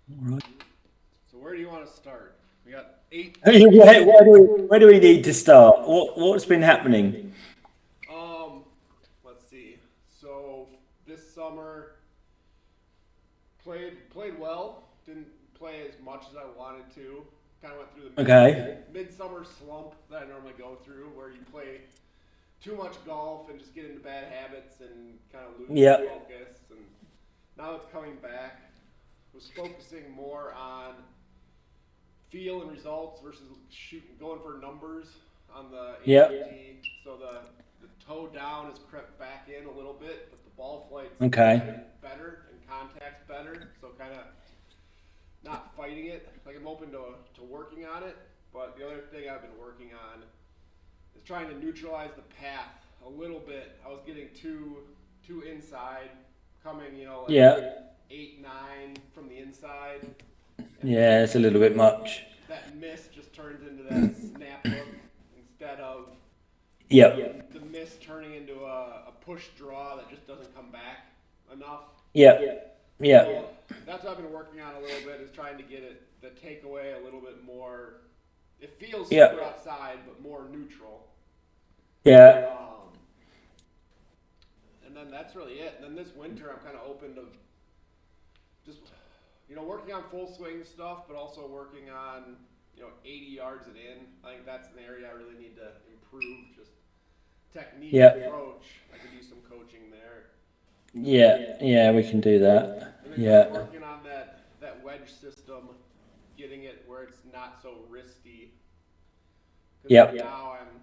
Right. So where do you want to start? We got eight. Where do we need to start? What's been happening? Um, let's see. So this summer played well. Didn't play as much as I wanted to. Kind of went through the Okay. midsummer slump that I normally go through, where you play too much golf and just get into bad habits and kind of lose your Yeah. focus. And now it's coming back. Was focusing more on feel and results versus shooting going for numbers on the Yeah. 18. So the toe down has crept back in a little bit, but the ball flight's Okay. better and contact's better. So kind of not fighting it. Like I'm open to working on it. But the other thing I've been working on is trying to neutralize the path a little bit. I was getting too inside, coming like Yeah. 8 9 from the inside, and Yeah. It's a little bit much. that miss just turns into that snap hook instead of Yep. the miss turning into a push draw that just doesn't come back enough. Yep. So Yep. that's what I've been working on a little bit is trying to get the takeaway a little bit more. It feels super Yep. outside, but more neutral. Yeah. Um, and then that's really it. And then this winter, I'm kind of open to just working on full swing stuff, but also working on 80 yards and in. I think that's an area I really need to improve. Just technique and Yep. approach. I could use some coaching there. Yeah. Yeah. We can do that. And then kind of Yeah. working on that wedge system, getting it where it's not so wristy. Because right Yep. now I'm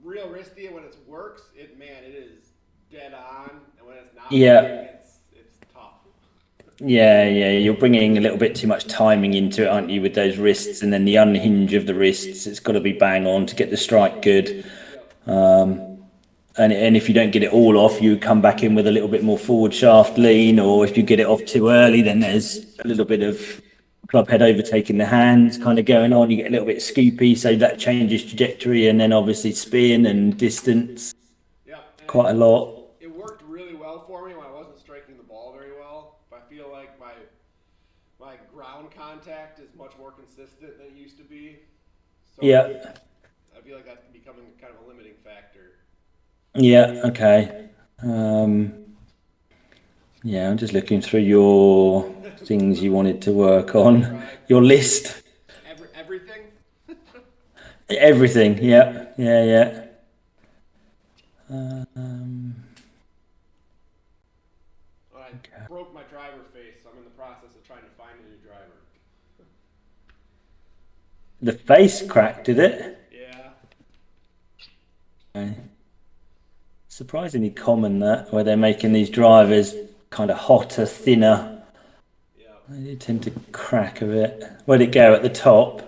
real wristy, and when it works, it is dead on, and when it's not working, Yeah. it's tough. Yeah, yeah, you're bringing a little bit too much timing into it, aren't you, with those wrists, and then the unhinge of the wrists. It's got to be bang on to get the strike good. Yep. And if you don't get it all off, you come back in with a little bit more forward shaft lean, or if you get it off too early, then there's a little bit of club head overtaking the hands kind of going on. You get a little bit scoopy, so that changes trajectory, and then obviously spin and distance Yep. And quite a lot. it worked really well for me when I wasn't striking the ball very well. But I feel like my ground contact is much more consistent than it used to be. So Yeah, I feel like that's becoming kind of a limiting factor. yeah, okay. Yeah, I'm just looking through your things you wanted to work What I on, tried. your list, Everything. everything. Yeah, yeah, yeah. Um, Well, I broke my driver face, so I'm in the process of trying to find a new driver. the face crack, did it? Yeah. Okay. Surprisingly common that where they're making these drivers kind of hotter, thinner. Yep. They do tend to crack a bit. Where'd it go at the top?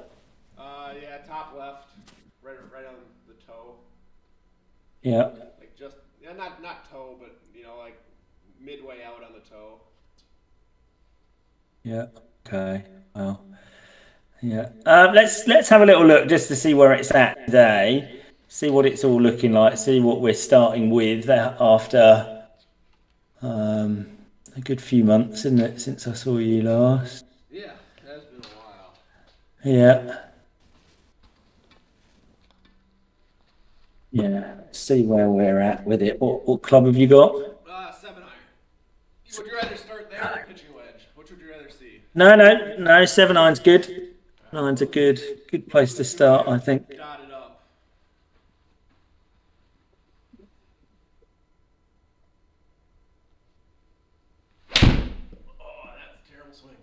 Yeah, top left, right on the toe. Yeah, Like just yeah, not toe, but like midway out on the toe. yeah. Okay. Well, yeah. Let's have a little look just to see where it's at today. See what it's all looking like. See what we're starting with after a good few months, isn't it, since I saw you last? Yeah, it has been a while. Yeah. Yeah. See where we're at with it. What club have you got? 7 iron. Would you rather start there or the pitching wedge? Which would you rather see? No, no, no. 7 iron's good. Nine's a good place to Let's see what I start, have I think. jotted up. Oh, that's a terrible swing.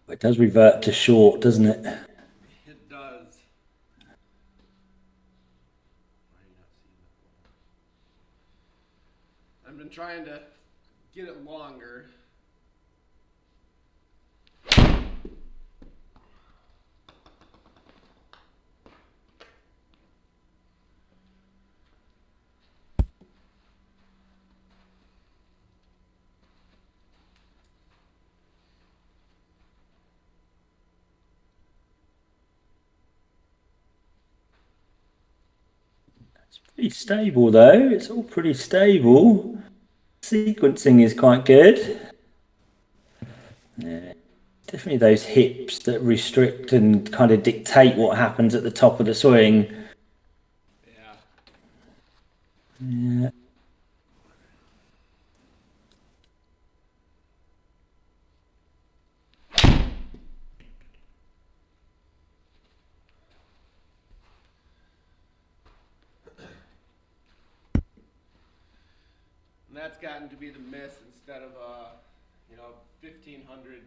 It does revert to short, doesn't it? It does. Why are you not seeing that? I've been trying to get it longer. Pretty stable though. It's all pretty stable. Sequencing is quite good. Yeah. Definitely those hips that restrict and kind of dictate what happens at the top of the swing. Yeah. Yeah. And that's gotten to be the miss instead of a, 1500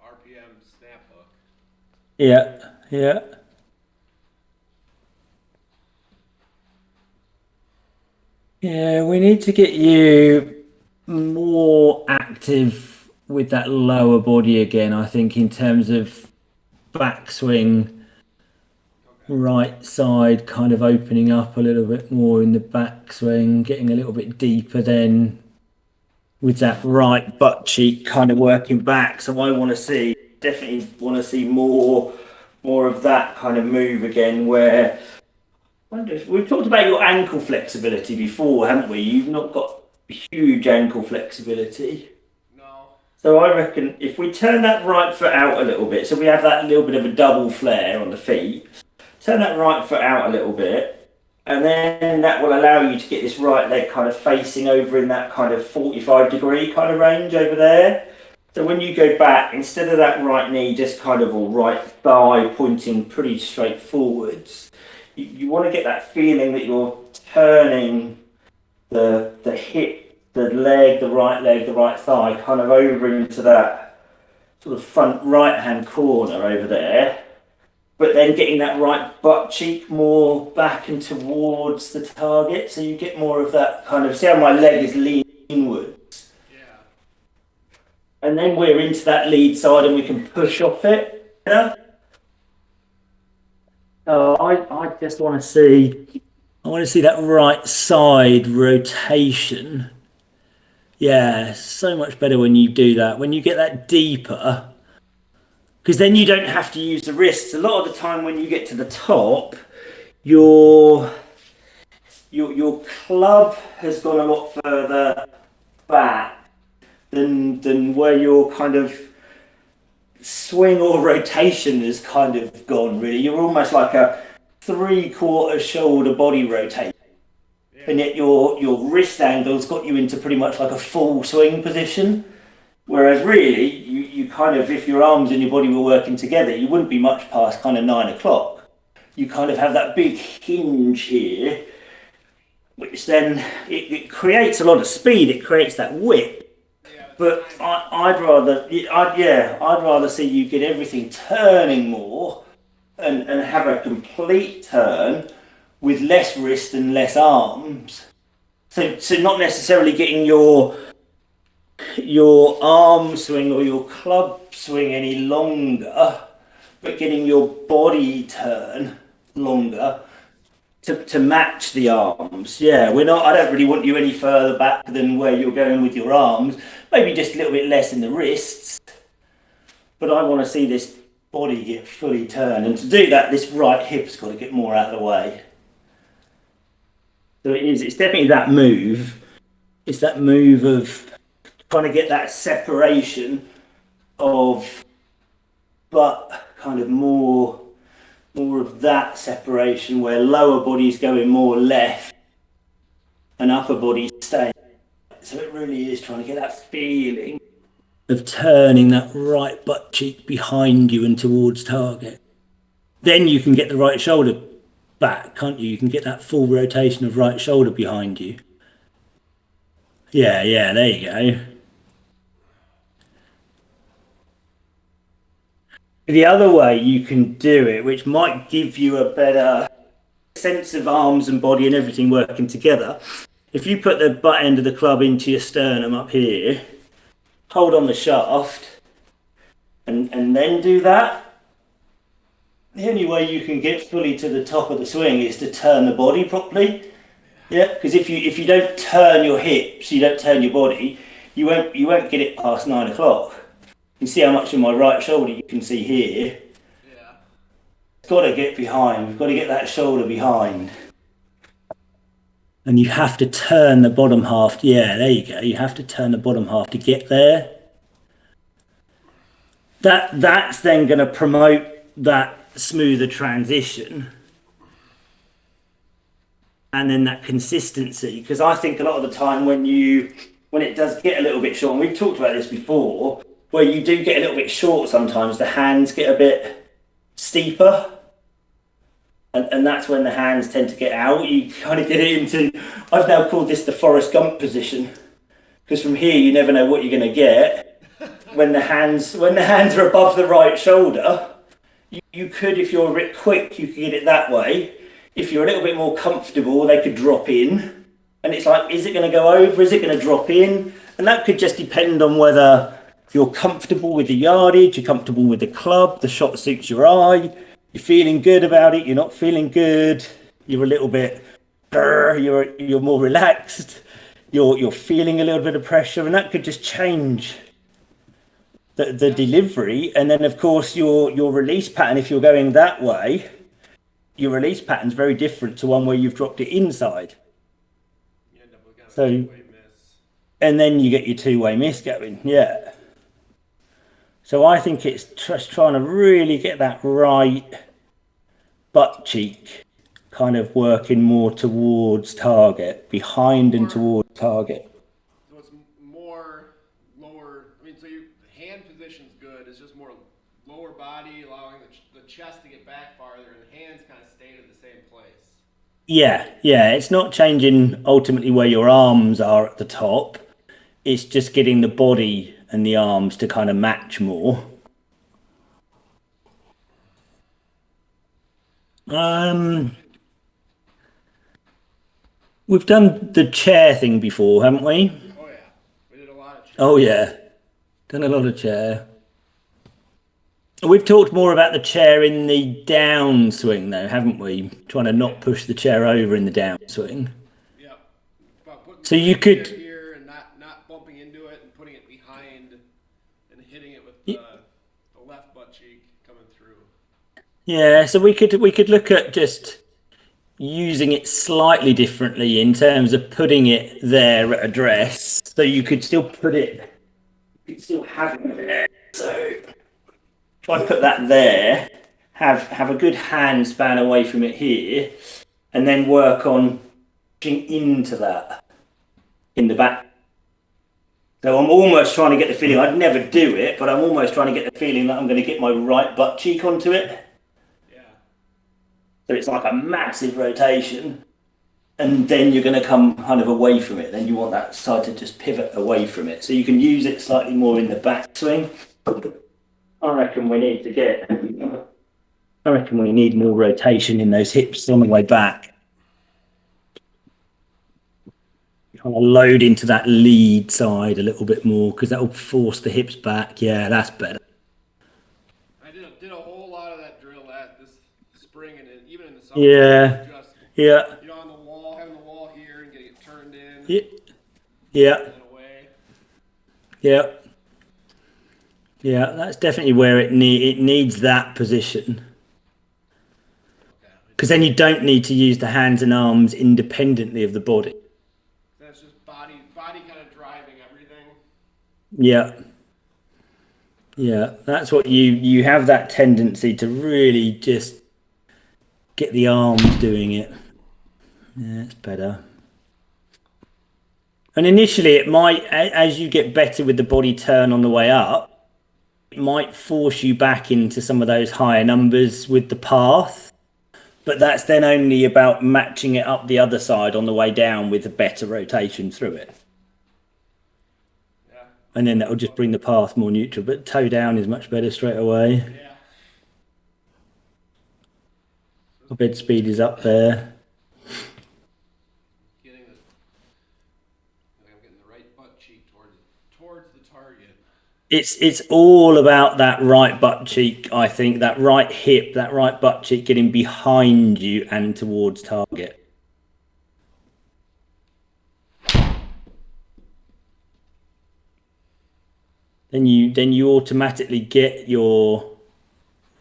RPM snap hook. Yeah. Yeah. Yeah, we need to get you more active with that lower body again, I think, in terms of backswing, Okay. right side kind of opening up a little bit more in the backswing, getting a little bit deeper then with that right butt cheek kind of working back. So I want to see, definitely want to see more of that kind of move again where we've talked about your ankle flexibility before, haven't we? You've not got huge ankle flexibility. No. So I reckon if we turn that right foot out a little bit, so we have that little bit of a double flare on the feet, turn that right foot out a little bit, and then that will allow you to get this right leg kind of facing over in that kind of 45-degree kind of range over there. So when you go back, instead of that right knee just kind of, or right thigh pointing pretty straight forwards, you want to get that feeling that you're turning the hip, the leg, the right thigh kind of over into that sort of front right hand corner over there, but then getting that right butt cheek more back and towards the target, so you get more of that kind of, see how my leg is leaning inwards, Yeah. and then we're into that lead side and we can push off it. Yeah? Oh, I just want to see, I want to see that right side rotation. Yeah, so much better when you do that. When you get that deeper, because then you don't have to use the wrists. A lot of the time when you get to the top, your your club has gone a lot further back than where your kind of swing or rotation has kind of gone really. You're almost like a 3/4 shoulder body rotation. And Yeah. yet your wrist angle's got you into pretty much like a full swing position. Whereas really, you kind of, if your arms and your body were working together, you wouldn't be much past kind of 9 o'clock. You kind of have that big hinge here, which then it creates a lot of speed. It creates that whip. Yeah. It's But timing. I'd rather see you get everything turning more and have a complete turn with less wrist and less arms. So not necessarily getting your arm swing or your club swing any longer, but getting your body turn longer to match the arms. Yeah, we're not. I don't really want you any further back than where you're going with your arms. Maybe just a little bit less in the wrists. But I want to see this body get fully turned, and to do that, this right hip's got to get more out of the way. So it is. It's definitely that move. It's that move of trying to get that separation of, but kind of more of that separation where lower body's going more left and upper body's staying. So it really is trying to get that feeling of turning that right butt cheek behind you and towards target. Then you can get the right shoulder back, can't you? You can get that full rotation of right shoulder behind you. Yeah, yeah, there you go. The other way you can do it, which might give you a better sense of arms and body and everything working together, if you put the butt end of the club into your sternum up here, hold on the shaft, and then do that, the only way you can get fully to the top of the swing is to turn the body properly. Yeah, because if you don't turn your hips, you don't turn your body, you won't get it past 9 o'clock. You can see how much of my right shoulder you can see here. Yeah. It's got to get behind. We've got to get that shoulder behind. And you have to turn the bottom half. Yeah, there you go. You have to turn the bottom half to get there. That's then going to promote that smoother transition and then that consistency. Because I think a lot of the time when it does get a little bit short, and we've talked about this before, where you do get a little bit short sometimes, the hands get a bit steeper. And that's when the hands tend to get out. You kind of get it into, I've now called this the Forrest Gump position. Because from here you never know what you're going to get. When the hands are above the right shoulder, you could, if you're a bit quick, you could get it that way. If you're a little bit more comfortable, they could drop in. And it's like, is it going to go over? Is it going to drop in? And that could just depend on whether you're comfortable with the yardage, you're comfortable with the club, the shot suits your eye, you're feeling good about it, you're not feeling good, you're a little bit, you're more relaxed, you're feeling a little bit of pressure, and that could just change the delivery. And then of course your release pattern, if you're going that way, your release pattern's very different to one where you've dropped it inside. So, and then you get your two-way miss going, yeah. So I think it's just trying to really get that right butt cheek kind of working more towards target, behind and towards target. So it's more lower. I mean, so the hand position's good. It's just more lower body, allowing the chest to get back farther, and the hands kind of stay to the same place. Yeah. It's not changing ultimately where your arms are at the top. It's just getting the body and the arms to kind of match more. We've done the chair thing before, haven't we? Oh yeah, we did a lot of. Oh yeah, done a lot of chair. We've talked more about the chair in the downswing though, haven't we? Trying to not push the chair over in the downswing. Yep. About putting So you could here and not bumping into it and putting it behind and hitting it with the left butt cheek coming through. yeah, so we could look at just using it slightly differently in terms of putting it there at address. So you could still put it, you could still have it there. So if I put that there, have a good hand span away from it here, and then work on pushing into that in the back. So I'm almost trying to get the feeling, I'd never do it, but I'm almost trying to get the feeling that I'm going to get my right butt cheek onto it. So it's like a massive rotation, and then you're going to come kind of away from it. Then you want that side to just pivot away from it. So you can use it slightly more in the backswing. I reckon we need more rotation in those hips on the way back. Trying to load into that lead side a little bit more because that will force the hips back. Yeah, that's better. Did a whole lot of that drill this spring and even in the summer. Yeah. Just, yeah. You know, on the wall, having the wall here and getting it turned in. Yeah. And away. Yeah. Yeah, that's definitely where it needs that position. Because then you don't need to use the hands and arms independently of the body. That's just body kind of driving everything. Yeah. Yeah, that's what you have that tendency to really just get the arms doing it. Yeah, it's better. And initially it might, as you get better with the body turn on the way up, it might force you back into some of those higher numbers with the path. But that's then only about matching it up the other side on the way down with a better rotation through it. Yeah. And then that'll just bring the path more neutral. But toe down is much better straight away. Yeah. Bed speed is up there. I'm getting the right butt cheek towards the target. It's all about that right butt cheek, I think, that right hip, that right butt cheek getting behind you and towards target. Then you automatically get your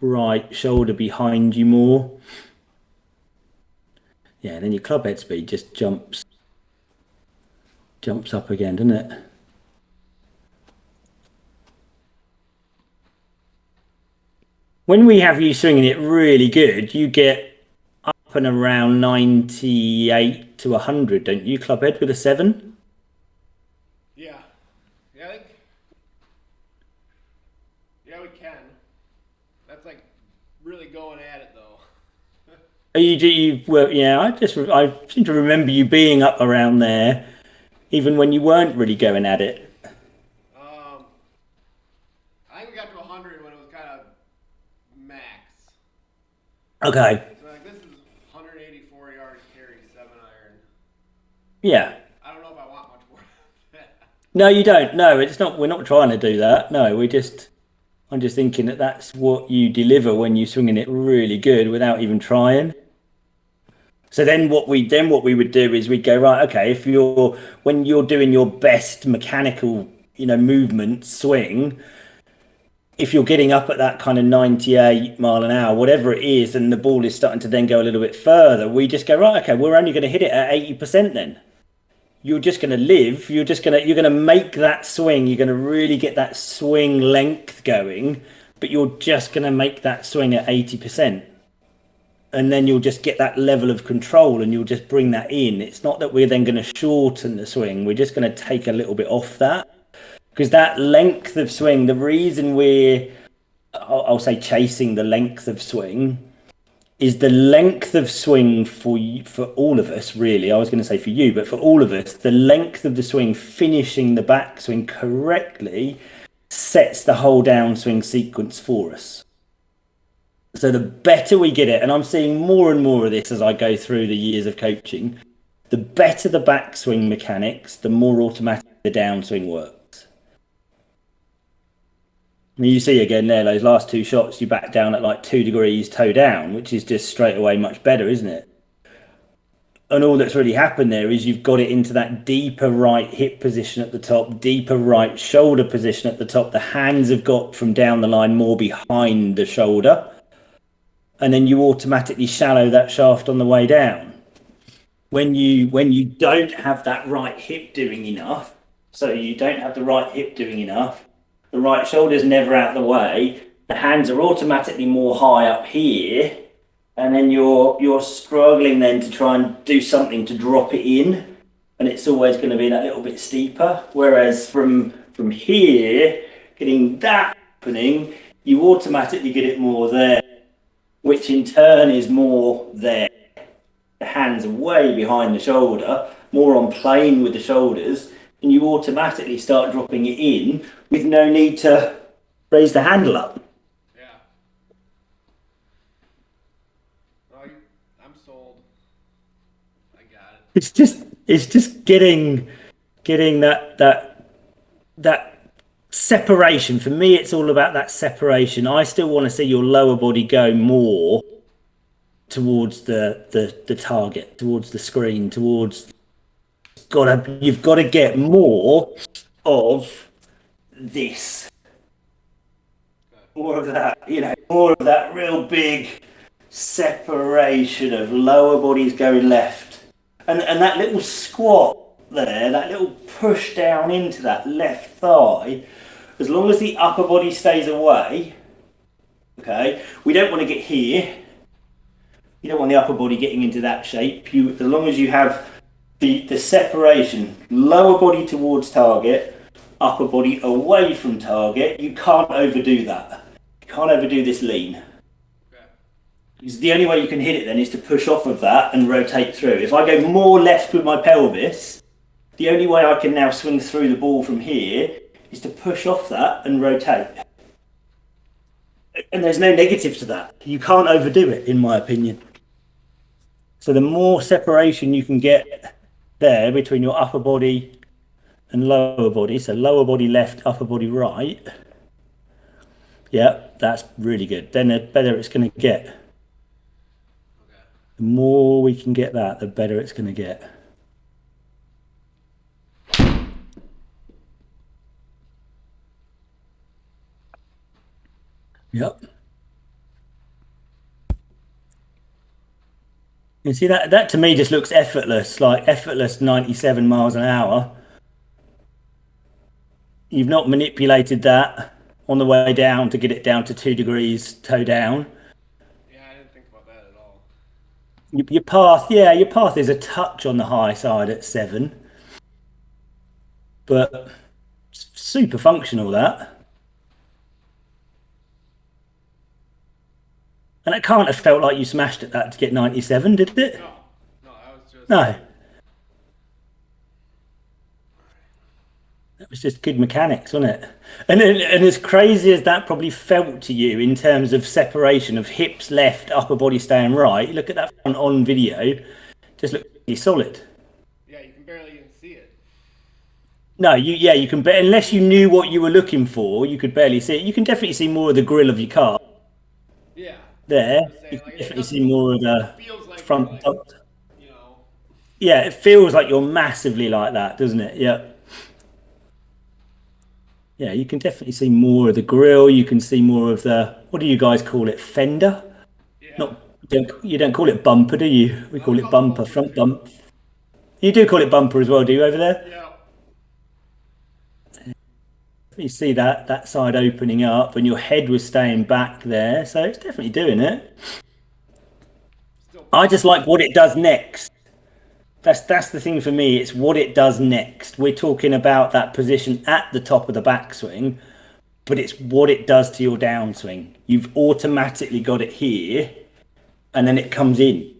right shoulder behind you more. Yeah, then your club head speed just jumps jumps up again, doesn't it? When we have you swinging it really good, you get up and around 98 to 100, don't you, club head with a 7? Yeah. Yeah, I think. Yeah, we can. That's like really going at it though. Well, yeah, I seem to remember you being up around there, even when you weren't really going at it. Um, I think we got to 100 when it was kind of max. Okay, So like this is 184 yard carry 7-iron. yeah. I don't know if I want much more than that. No, you don't. No, it's not. We're not trying to do that. No, I'm just thinking that that's what you deliver when you're swinging it really good without even trying. So then what we would do is we'd go, right, okay, if you're when you're doing your best mechanical, movement swing, if you're getting up at that kind of 98 mile an hour, whatever it is, and the ball is starting to then go a little bit further, we just go, right, okay, we're only going to hit it at 80% then. You're just going to live, you're going to make that swing, you're going to really get that swing length going, but you're just going to make that swing at 80%. And then you'll just get that level of control and you'll just bring that in. It's not that we're then going to shorten the swing, we're just going to take a little bit off that. Because that length of swing, the reason I'll say chasing the length of swing, is the length of swing for all of us, really. I was going to say for you, but for all of us, the length of the swing, finishing the backswing correctly, sets the whole downswing sequence for us. So the better we get it, and I'm seeing more and more of this as I go through the years of coaching, the better the backswing mechanics, the more automatic the downswing works. I mean, you see again there, those last two shots, you back down at like 2 degrees toe down, which is just straight away much better, isn't it? And all that's really happened there is you've got it into that deeper right hip position at the top, deeper right shoulder position at the top. The hands have got from down the line more behind the shoulder. And then you automatically shallow that shaft on the way down. When you don't have that right hip doing enough, so you don't have the right hip doing enough, the right shoulder's never out of the way, the hands are automatically more high up here, and then you're struggling then to try and do something to drop it in, and it's always going to be that little bit steeper. Whereas from here, getting that happening, you automatically get it more there, which in turn is more there. The hands are way behind the shoulder, more on plane with the shoulders, and you automatically start dropping it in with no need to raise the handle up. Yeah. No, I'm sold. I got it. It's just getting that separation. For me, it's all about that separation. I still want to see your lower body go more towards the target, towards the screen, towards you've got to get more of this, more of that, more of that real big separation of lower bodies going left, and that little squat there, that little push down into that left thigh. As long as the upper body stays away, okay, we don't want to get here. You don't want the upper body getting into that shape. As long as you have the separation, lower body towards target, upper body away from target, you can't overdo that. You can't overdo this lean. Okay. Because the only way you can hit it then is to push off of that and rotate through. If I go more left with my pelvis, the only way I can now swing through the ball from here is to push off that and rotate. And there's no negative to that. You can't overdo it, in my opinion. So the more separation you can get there between your upper body and lower body, so lower body left, upper body right, yeah, that's really good. Then the better it's going to get. Okay. The more we can get that, the better it's going to get. Yep. You see that to me just looks effortless, like effortless 97 miles an hour. You've not manipulated that on the way down to get it down to 2 degrees toe down. Yeah, I didn't think about that at all. Your path, yeah, your path is a touch on the high side at 7, but super functional that. And it can't have felt like you smashed at that to get 97, did it? No, no, that was just. No, that was just good mechanics, wasn't it? And as crazy as that probably felt to you in terms of separation of hips left, upper body staying right, look at that front on video, just look really solid. Yeah, you can barely even see it. No, yeah, you can, but unless you knew what you were looking for, you could barely see it. You can definitely see more of the grill of your car Yeah, there. I'm just You saying, can like it definitely see doesn't. more of It the feels like you're front. like, you know, Yeah, it feels like you're massively like that, doesn't it? Yeah. Yeah, you can definitely see more of the grill. You can see more of the, what do you guys call it? Fender? yeah. Not, you don't call it bumper, do you? We No, we call it call it bumper, bumper front too. bump. You do call it bumper as well, do you, over there? Yeah. You see that side opening up and your head was staying back there, so it's definitely doing it. Still I pretty. just like what it does next. That's the thing for me. It's what it does next. We're talking about that position at the top of the backswing, but it's what it does to your downswing. You've automatically got it here, and then it comes in.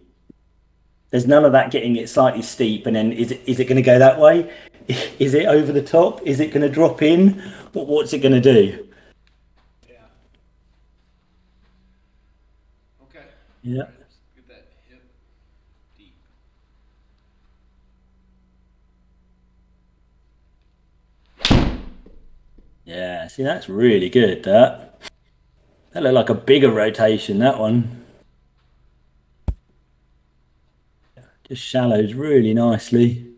There's none of that getting it slightly steep, and then is it going to go that way? Is it over the top? Is it going to drop in? What's it going to do? Yeah. Okay. Yeah. All right, just get that hip deep. Yeah, see, that's really good, that looked like a bigger rotation, that one. Just shallows really nicely.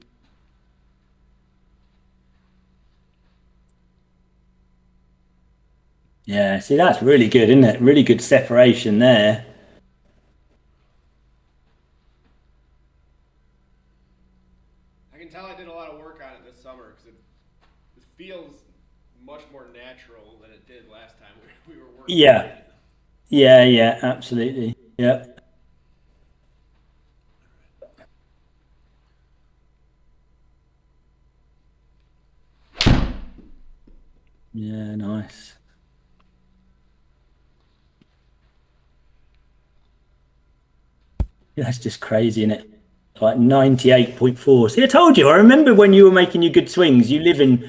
Yeah, see, that's really good, isn't it? Really good separation there. I can tell I did a lot of work on it this summer because it feels much more natural than it did last time we were working on Yeah, it. yeah, absolutely. Yeah, yeah, nice. Yeah, that's just crazy, isn't it? Like 98.4. See, I told you, I remember when you were making your good swings, you live in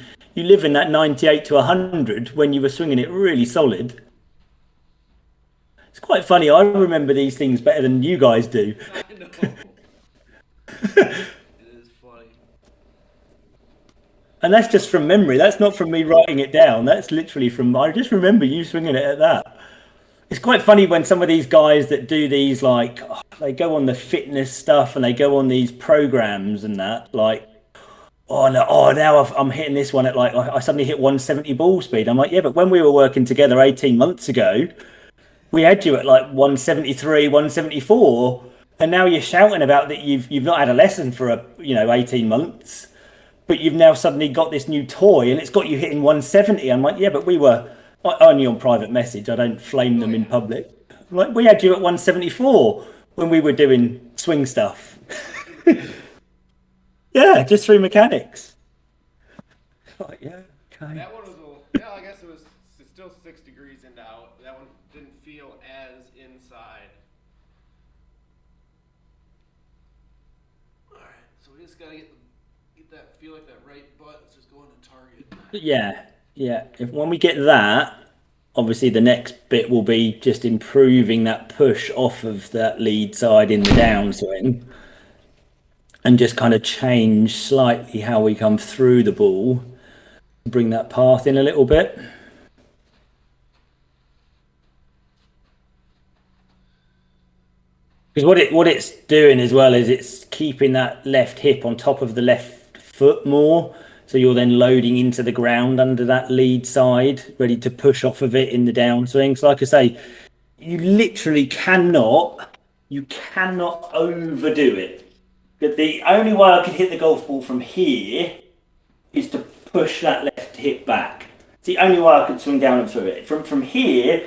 that 98 to 100 when you were swinging it really solid. It's quite funny. I remember these things better than you guys do. I know. It is funny. And that's just from memory. That's not from me writing it down. That's literally from, I just remember you swinging it at that. It's quite funny when some of these guys that do these, like, they go on the fitness stuff and they go on these programs and that, like, oh no, oh now I'm hitting this one at like I suddenly hit 170 ball speed. I'm like, yeah, but when we were working together 18 months ago, we had you at like 173, 174, and now you're shouting about that you've not had a lesson for 18 months, but you've now suddenly got this new toy and it's got you hitting 170. I'm like, yeah, but we were only on private message. I don't flame Oh them in yeah. public. Like we had you at 174 when we were doing swing stuff. Just through mechanics. Yeah, just through mechanics. Like, yeah, okay. That one was a yeah. I guess it was still 6 degrees into out. That one didn't feel as inside. All right, so we just gotta get that feel like that right butt is just going to target. Yeah, yeah. If when we get that, obviously the next bit will be just improving that push off of that lead side in the downswing and just kind of change slightly how we come through the ball, bring that path in a little bit. Because what it's doing as well is it's keeping that left hip on top of the left foot more. So you're then loading into the ground under that lead side, ready to push off of it in the downswing. So like I say, you literally you cannot overdo it. But the only way I could hit the golf ball from here is to push that left hip back. the only way I can swing down and through it. From here,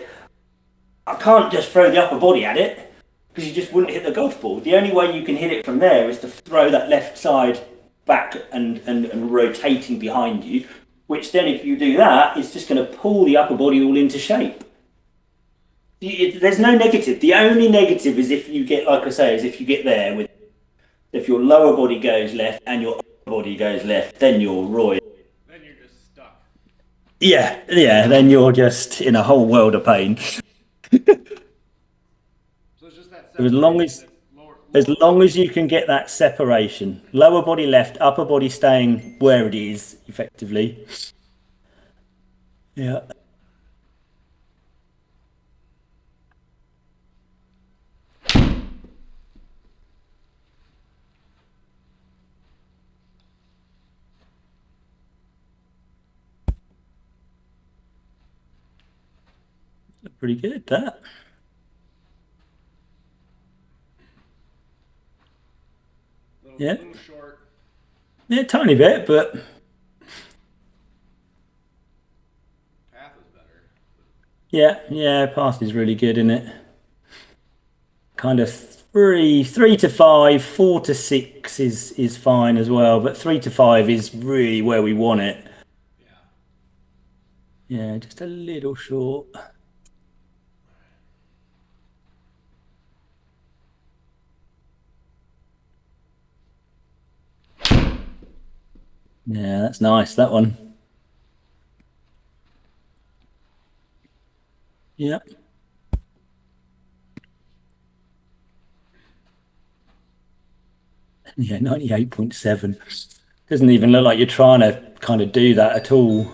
I can't just throw the upper body at it because you just wouldn't hit the golf ball. The only way you can hit it from there is to throw that left side back and rotating behind you, which then if you do that, it's just going to pull the upper body all into shape. There's no negative. The only negative is if you get, like I say, is if you get there with, if your lower body goes left and your upper body goes left, then you're royal. Then you're just stuck. Yeah, then you're just in a whole world of pain. So it's just that As long as as long as you can get that separation, lower body left, upper body staying where it is, effectively. Yeah. Pretty good, that. Yeah. Little short. Yeah, tiny bit, but Path is better. yeah, pass is really good in it. Kind of three to five, 4 to 6 is fine as well, but 3 to 5 is really where we want it. Yeah. Yeah, just a little short. Yeah, that's nice, that one. Yeah. Yeah, 98.7. Doesn't even look like you're trying to kind of do that at all.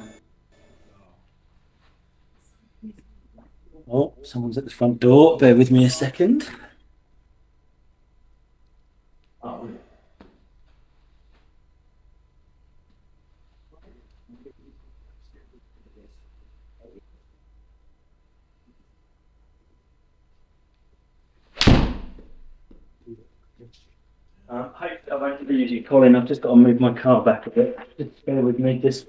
Oh, someone's at the front door. Bear with me a second. Oh. Hopefully I won't lose you, Colin. I've just got to move my car back a bit. Just bear with me, just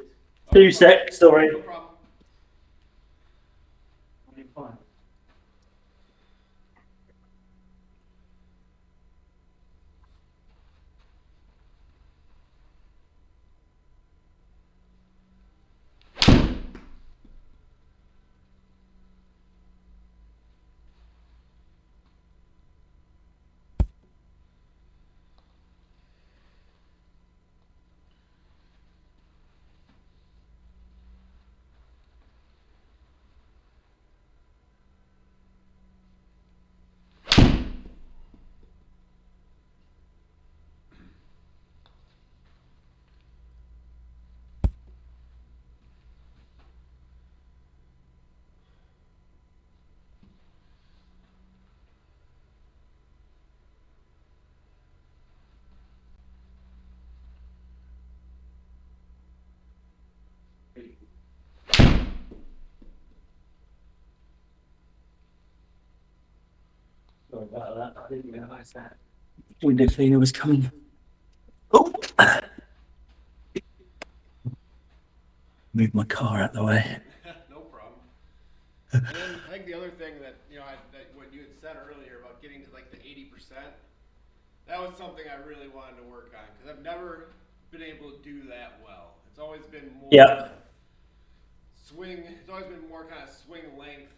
2 secs, sorry. No problem. Sorry about that. I didn't realise that window cleaner was coming. Oh! Move my car out the way. No problem. And then I think the other thing that that what you had said earlier about getting to like the 80%, that was something I really wanted to work on because I've never been able to do that well. It's always been more swing. It's always been more kind of swing length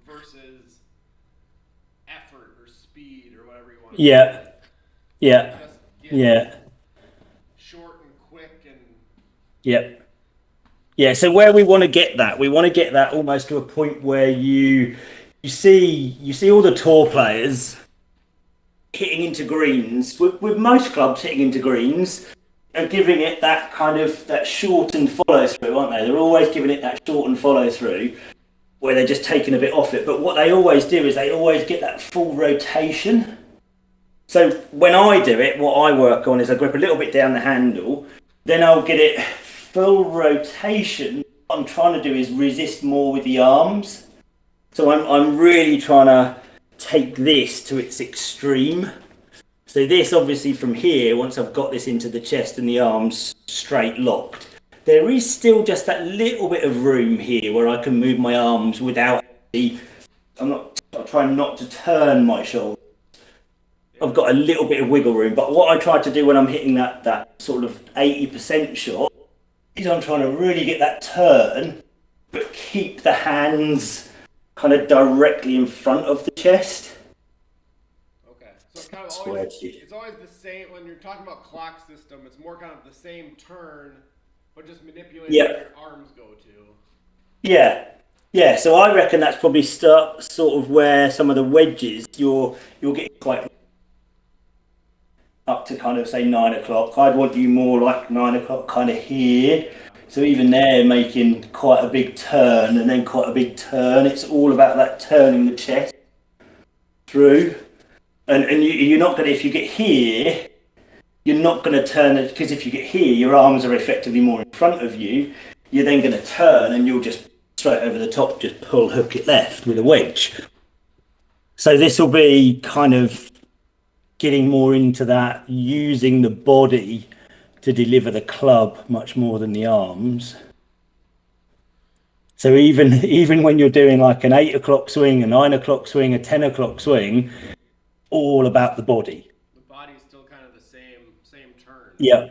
versus effort or speed or whatever you want to Yeah. Yeah. Just get Yeah. short and quick and Yep. Yeah, so where we want to get that almost to a point where you see all the tour players hitting into greens with most clubs hitting into greens and giving it that kind of that short and follow through, aren't they? They're always giving it that short and follow through where they're just taking a bit off it. But what they always do is they always get that full rotation. So when I do it, what I work on is I grip a little bit down the handle, then I'll get it full rotation. What I'm trying to do is resist more with the arms. So I'm really trying to take this to its extreme. So this obviously from here, once I've got this into the chest and the arms straight locked, there is still just that little bit of room here where I can move my arms without I'm trying not to turn my shoulder. I've got a little bit of wiggle room, but what I try to do when I'm hitting that sort of 80% shot is I'm trying to really get that turn, but keep the hands kind of directly in front of the chest. Okay. So it's kind of always Square to. it's always the same when you're talking about clock system. It's more kind of the same turn, but just manipulating where Yeah, your arms go to. yeah, yeah. So I reckon that's probably start sort of where some of the wedges you're getting quite up to kind of say 9 o'clock. I'd want you more like 9 o'clock kind of here. Yeah. So even there making quite a big turn and then quite a big turn. It's all about that turning the chest through. And you're not going to, if you get here, you're not going to turn it because if you get here, your arms are effectively more in front of you. You're then going to turn and you'll just straight over the top, just pull hook it left with a wedge. So this will be kind of getting more into that, using the body to deliver the club much more than the arms. So even when you're doing like an 8 o'clock swing, a 9 o'clock swing, a 10 o'clock swing, all about the body. The body's still kind of the same turn. Yeah,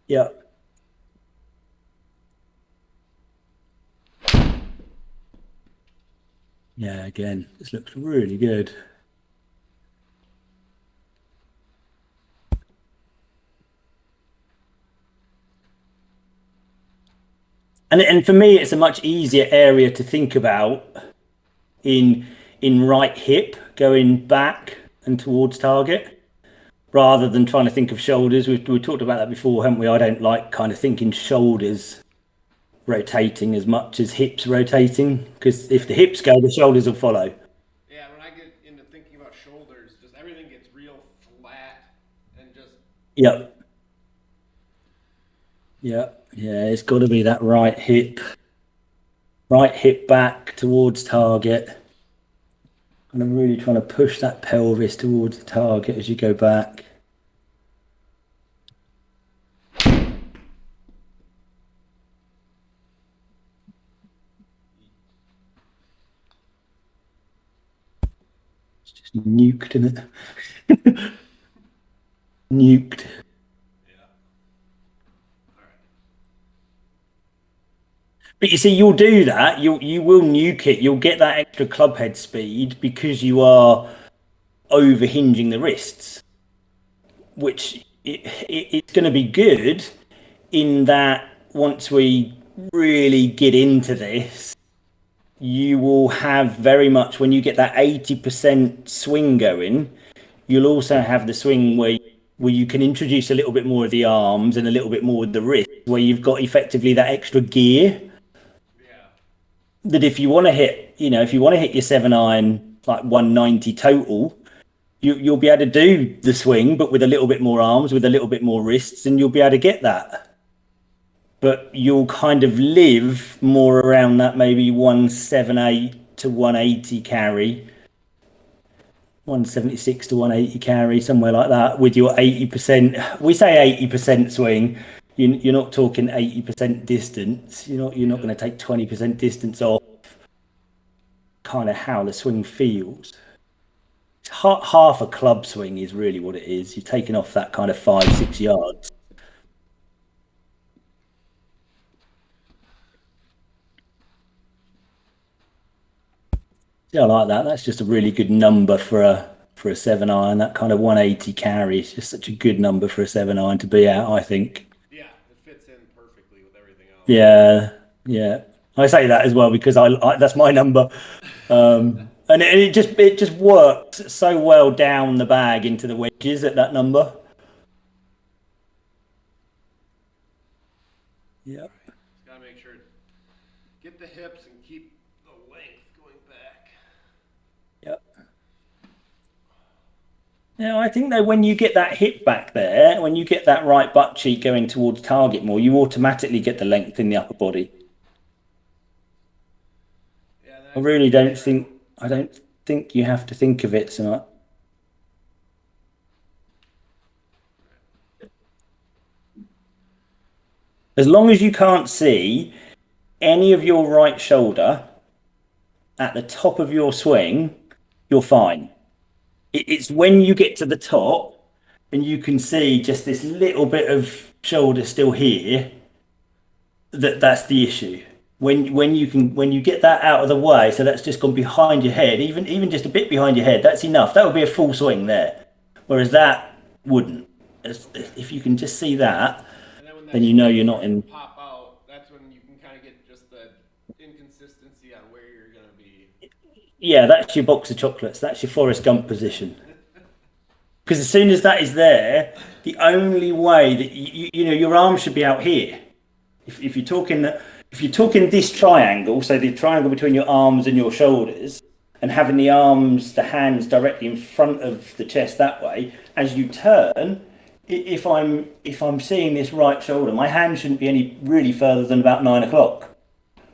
yeah, yeah. Again, this looks really good. And for me, it's a much easier area to think about in in right hip going back and towards target rather than trying to think of shoulders. We talked about that before, haven't we? I don't like kind of thinking shoulders rotating as much as hips rotating because if the hips go, the shoulders will follow. Yeah, when I get into thinking about shoulders, just everything gets real flat and just Yep. Yeah, yeah, it's got to be that right hip back towards target. And I'm really trying to push that pelvis towards the target as you go back. It's just nuked, isn't it? Nuked. yeah. All right. But you see, you'll do that. You will nuke it. You'll get that extra club head speed because you are over hinging the wrists, which it's going to be good in that once we really get into this, you will have very much when you get that 80% swing going, you'll also have the swing where you can introduce a little bit more of the arms and a little bit more of the wrist, where you've got effectively that extra gear Yeah. that if you want to hit, if you want to hit your 7 iron like 190 total, you'll be able to do the swing, but with a little bit more arms, with a little bit more wrists, and you'll be able to get that. But you'll kind of live more around that maybe 178 to 180 carry, 176 to 180 carry, somewhere like that, with your 80%. We say 80% swing. You're not talking 80% distance. You're not Yeah. going to take 20% distance off kind of how the swing feels. Half a club swing is really what it is. You're taking off that kind of 5, 6 yards. Yeah, I like that. That's just a really good number for a 7 iron. That kind of 180 carry is just such a good number for a 7 iron to be at, I think. Yeah, it fits in perfectly with everything else. Yeah, yeah. I say that as well because that's my number. And it just works so well down the bag into the wedges at that number. Yeah. All right. Just gotta make sure get the hips and keep the length going back. Yeah. Yeah, I think that when you get that hip back there, when you get that right butt cheek going towards target more, you automatically get the length in the upper body. Yeah, then I I just gotta really make don't sure. think I don't think you have to think of it so much. As long as you can't see any of your right shoulder at the top of your swing, you're fine. It's when you get to the top and you can see just this little bit of shoulder still here that's the issue. When you get that out of the way, so that's just gone behind your head, even just a bit behind your head, that's enough. That would be a full swing there. Whereas that wouldn't. If you can just see that, And then when that then you know shoulder you're not starts to in. pop out, that's when you can kind of get just the inconsistency on where you're gonna be. Yeah, that's your box of chocolates. That's your Forrest Gump position. Because as soon as that is there, the only way that you know your arm should be out here. If you're talking this triangle, so the triangle between your arms and your shoulders, and having the hands directly in front of the chest that way, as you turn, if I'm seeing this right shoulder, my hand shouldn't be any really further than about 9 o'clock.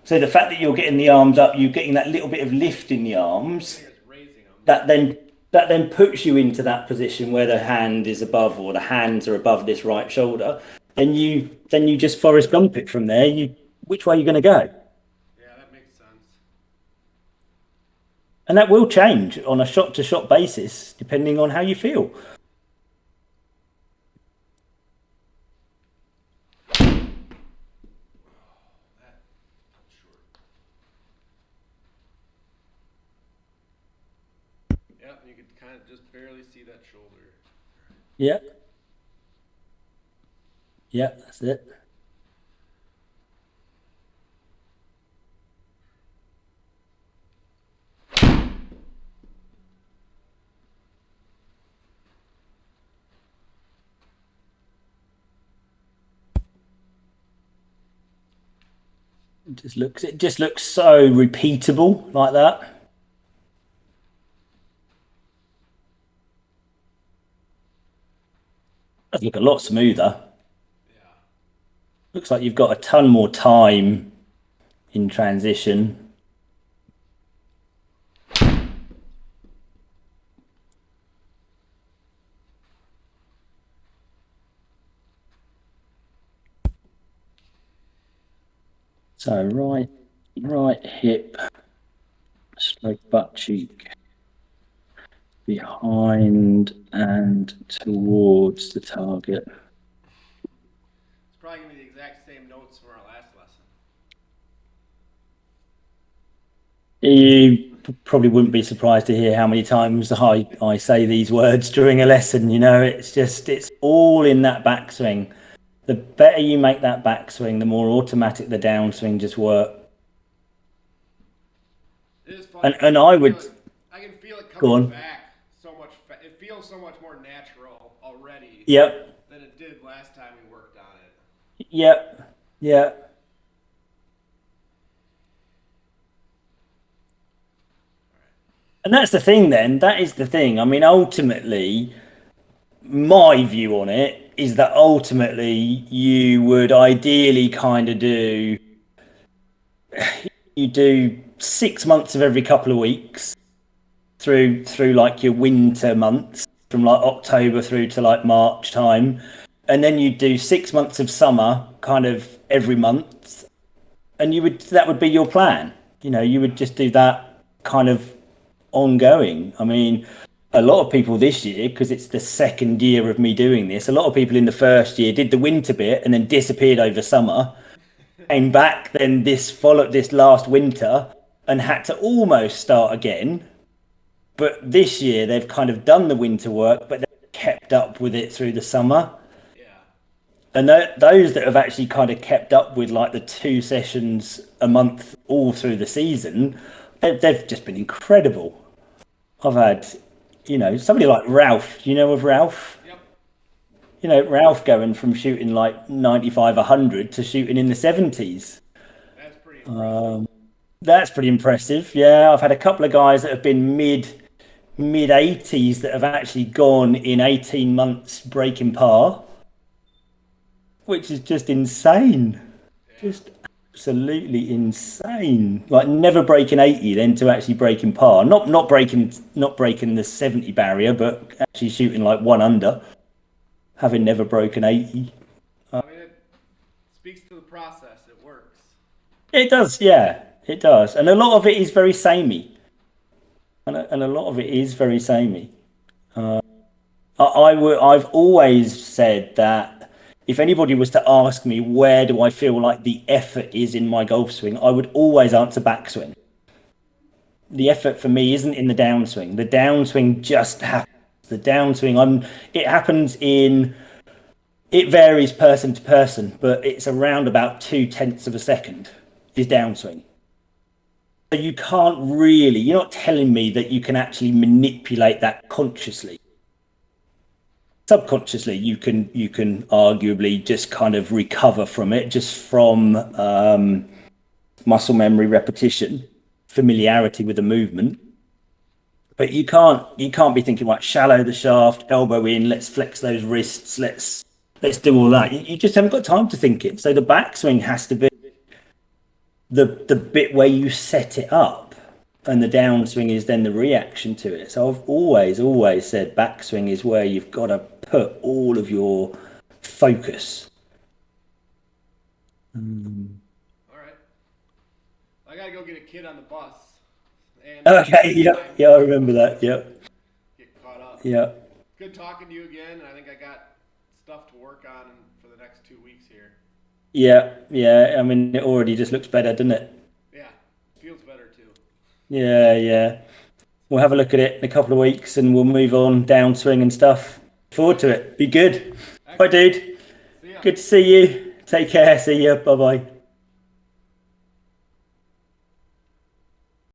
So the fact that you're getting the arms up, you're getting that little bit of lift in the I arms, think it's raising them. that then puts you into that position where the hand is above or the hands are above this right shoulder. Then you just Forrest Gump it from there. Which way are you going to go? Yeah, that makes sense. And that will change on a shot to shot basis depending on how you feel. That short. Yep, you could kind of just barely see that shoulder. Yeah, yeah, that's it. It just looks so repeatable like that. Does look a lot smoother. Yeah. Looks like you've got a ton more time in transition. So right hip, stroke butt cheek, behind and towards the target. It's probably gonna be the exact same notes from our last lesson. You probably wouldn't be surprised to hear how many times I say these words during a lesson. It's all in that backswing. The better you make that backswing, the more automatic the downswing just work. It is funny And because and I would I can feel it go coming on. back so much. It feels so much more natural already Yep, than it did last time we worked on it. yep, yeah. And that's the thing. Then that is the thing. I mean, ultimately, my view on it is that ultimately you would ideally kind of do 6 months of every couple of weeks through like your winter months from like October through to like March time, and then you do 6 months of summer kind of every month, and that would be your plan. You would just do that kind of ongoing. I mean, a lot of people this year, because it's the second year of me doing this, a lot of people in the first year did the winter bit and then disappeared over summer, came back then this last winter and had to almost start again. But this year they've kind of done the winter work, but they've kept up with it through the summer. Yeah. And those that have actually kind of kept up with like the 2 sessions a month all through the season, they've just been incredible. I've had, somebody like Ralph. Do you know of Ralph? Yep. Ralph going from shooting like 95, 100 to shooting in the 70s. That's pretty impressive. That's pretty impressive. Yeah, I've had a couple of guys that have been mid 80s that have actually gone in 18 months breaking par, which is just insane. Yeah. Just absolutely insane. Like never breaking 80, then to actually breaking par. Not breaking the 70 barrier, but actually shooting like one under, having never broken 80. I mean, speaks to the process. It works. It does, yeah, it does, and a lot of it is very samey, and a lot of it is very samey. I've always said that if anybody was to ask me where do I feel like the effort is in my golf swing, I would always answer backswing. The effort for me isn't in the downswing. The downswing just happens. The downswing, it happens in, it varies person to person, but it's around about 2/10 of a second is downswing. So you can't really, you're not telling me that you can actually manipulate that consciously. Subconsciously you can arguably just kind of recover from it just from muscle memory, repetition, familiarity with the movement. But you can't be thinking, right, shallow the shaft, elbow in, let's flex those wrists, let's do all that. You just haven't got time to think it. So the backswing has to be the bit where you set it up, and the downswing is then the reaction to it. So I've always said backswing is where you've got to put all of your focus. All right. I gotta go get a kid on the bus. And Okay, yeah, I remember that. Yeah, get caught up. yeah, Good talking to you again. I think I got stuff to work on for the next 2 weeks here. yeah. I mean, it already just looks better, doesn't it? Yeah, feels better too. Yeah. We'll have a look at it in a couple of weeks, and we'll move on downswing and stuff. Forward to it. Be good. Bye, Excellent. dude. See ya. Good to see you. Take care. See you. Bye bye.